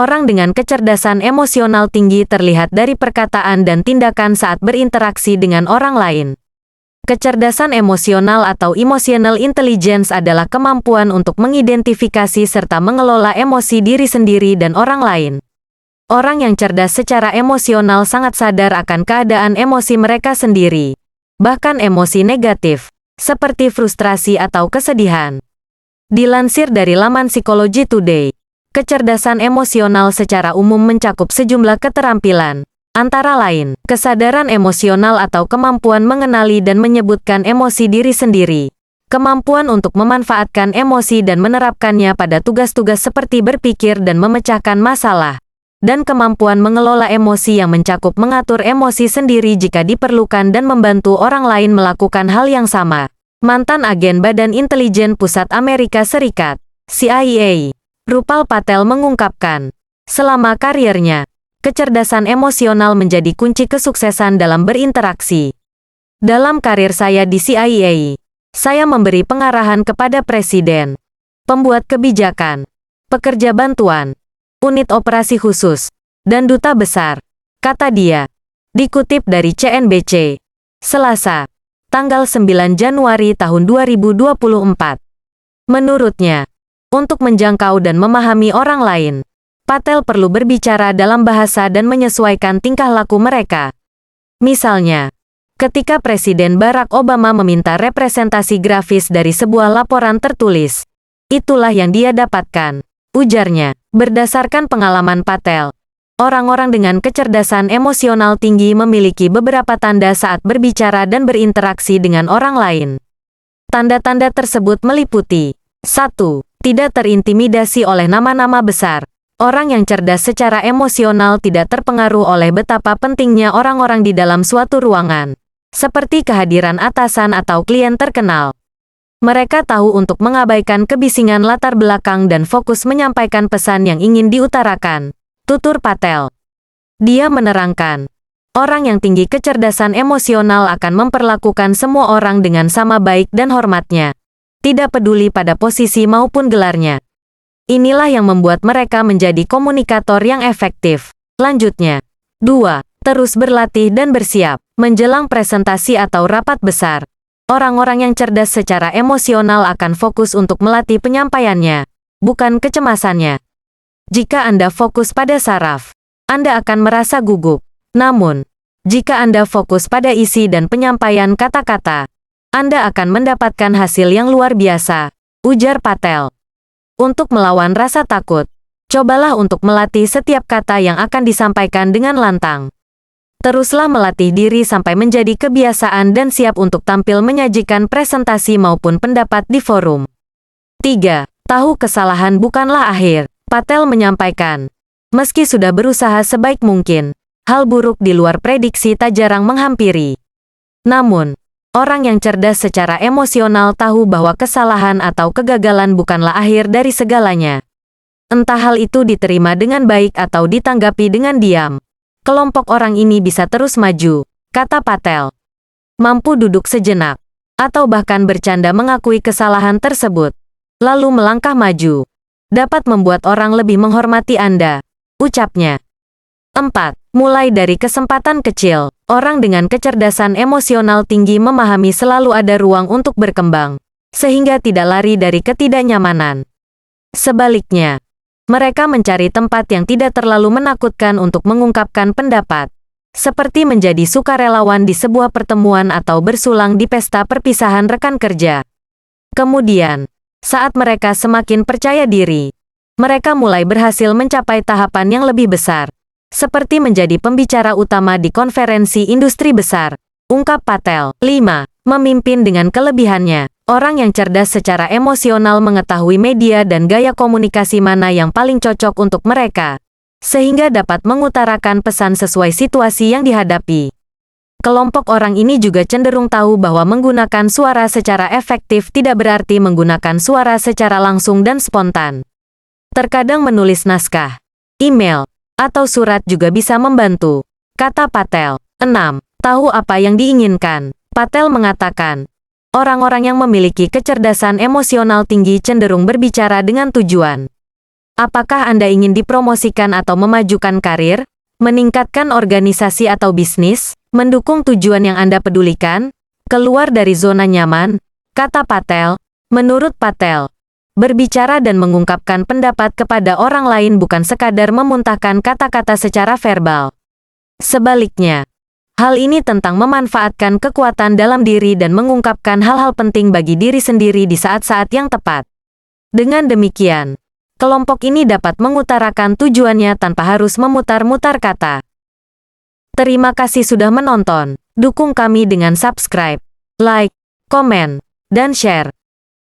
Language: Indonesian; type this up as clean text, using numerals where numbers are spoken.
Orang dengan kecerdasan emosional tinggi terlihat dari perkataan dan tindakan saat berinteraksi dengan orang lain. Kecerdasan emosional atau emotional intelligence adalah kemampuan untuk mengidentifikasi serta mengelola emosi diri sendiri dan orang lain. Orang yang cerdas secara emosional sangat sadar akan keadaan emosi mereka sendiri, bahkan emosi negatif, seperti frustrasi atau kesedihan. Dilansir dari laman Psychology Today, kecerdasan emosional secara umum mencakup sejumlah keterampilan, antara lain, kesadaran emosional atau kemampuan mengenali dan menyebutkan emosi diri sendiri, kemampuan untuk memanfaatkan emosi dan menerapkannya pada tugas-tugas seperti berpikir dan memecahkan masalah, dan kemampuan mengelola emosi yang mencakup mengatur emosi sendiri jika diperlukan dan membantu orang lain melakukan hal yang sama. Mantan agen Badan Intelijen Pusat Amerika Serikat, CIA, Rupal Patel mengungkapkan, selama kariernya, kecerdasan emosional menjadi kunci kesuksesan dalam berinteraksi. Dalam karir saya di CIA, saya memberi pengarahan kepada presiden, pembuat kebijakan, pekerja bantuan, unit operasi khusus, dan duta besar, kata dia. Dikutip dari CNBC, Selasa, tanggal 9 Januari tahun 2024. Menurutnya, untuk menjangkau dan memahami orang lain, Patel perlu berbicara dalam bahasa dan menyesuaikan tingkah laku mereka. Misalnya, ketika Presiden Barack Obama meminta representasi grafis dari sebuah laporan tertulis, itulah yang dia dapatkan, ujarnya. Berdasarkan pengalaman Patel, orang-orang dengan kecerdasan emosional tinggi memiliki beberapa tanda saat berbicara dan berinteraksi dengan orang lain. Tanda-tanda tersebut meliputi 1. Tidak terintimidasi oleh nama-nama besar. Orang yang cerdas secara emosional tidak terpengaruh oleh betapa pentingnya orang-orang di dalam suatu ruangan, seperti kehadiran atasan atau klien terkenal. Mereka tahu untuk mengabaikan kebisingan latar belakang dan fokus menyampaikan pesan yang ingin diutarakan, tutur Patel. Dia menerangkan, orang yang tinggi kecerdasan emosional akan memperlakukan semua orang dengan sama baik dan hormatnya, tidak peduli pada posisi maupun gelarnya. Inilah yang membuat mereka menjadi komunikator yang efektif. Lanjutnya, 2. Terus berlatih dan bersiap. Menjelang presentasi atau rapat besar, orang-orang yang cerdas secara emosional akan fokus untuk melatih penyampaiannya, bukan kecemasannya. Jika Anda fokus pada saraf, Anda akan merasa gugup. Namun, jika Anda fokus pada isi dan penyampaian kata-kata, Anda akan mendapatkan hasil yang luar biasa, ujar Patel. Untuk melawan rasa takut, cobalah untuk melatih setiap kata yang akan disampaikan dengan lantang. Teruslah melatih diri sampai menjadi kebiasaan dan siap untuk tampil menyajikan presentasi maupun pendapat di forum. 3. Tahu kesalahan bukanlah akhir, Patel menyampaikan. Meski sudah berusaha sebaik mungkin, hal buruk di luar prediksi tak jarang menghampiri. Namun, orang yang cerdas secara emosional tahu bahwa kesalahan atau kegagalan bukanlah akhir dari segalanya. Entah hal itu diterima dengan baik atau ditanggapi dengan diam, kelompok orang ini bisa terus maju, kata Patel. Mampu duduk sejenak, atau bahkan bercanda mengakui kesalahan tersebut, lalu melangkah maju, dapat membuat orang lebih menghormati Anda, ucapnya. 4. Mulai dari kesempatan kecil, orang dengan kecerdasan emosional tinggi memahami selalu ada ruang untuk berkembang, sehingga tidak lari dari ketidaknyamanan. Sebaliknya, mereka mencari tempat yang tidak terlalu menakutkan untuk mengungkapkan pendapat, seperti menjadi sukarelawan di sebuah pertemuan atau bersulang di pesta perpisahan rekan kerja. Kemudian, saat mereka semakin percaya diri, mereka mulai berhasil mencapai tahapan yang lebih besar, seperti menjadi pembicara utama di konferensi industri besar, ungkap Patel. 5. Memimpin dengan kelebihannya. Orang yang cerdas secara emosional mengetahui media dan gaya komunikasi mana yang paling cocok untuk mereka, sehingga dapat mengutarakan pesan sesuai situasi yang dihadapi. Kelompok orang ini juga cenderung tahu bahwa menggunakan suara secara efektif tidak berarti menggunakan suara secara langsung dan spontan. Terkadang menulis naskah, email, atau surat juga bisa membantu, kata Patel. 6. Tahu apa yang diinginkan. Patel mengatakan, orang-orang yang memiliki kecerdasan emosional tinggi cenderung berbicara dengan tujuan. Apakah Anda ingin dipromosikan atau memajukan karir, meningkatkan organisasi atau bisnis, mendukung tujuan yang Anda pedulikan, keluar dari zona nyaman? Kata Patel. Menurut Patel, berbicara dan mengungkapkan pendapat kepada orang lain bukan sekadar memuntahkan kata-kata secara verbal. Sebaliknya, hal ini tentang memanfaatkan kekuatan dalam diri dan mengungkapkan hal-hal penting bagi diri sendiri di saat-saat yang tepat. Dengan demikian, kelompok ini dapat mengutarakan tujuannya tanpa harus memutar-mutar kata. Terima kasih sudah menonton. Dukung kami dengan subscribe, like, komen, dan share.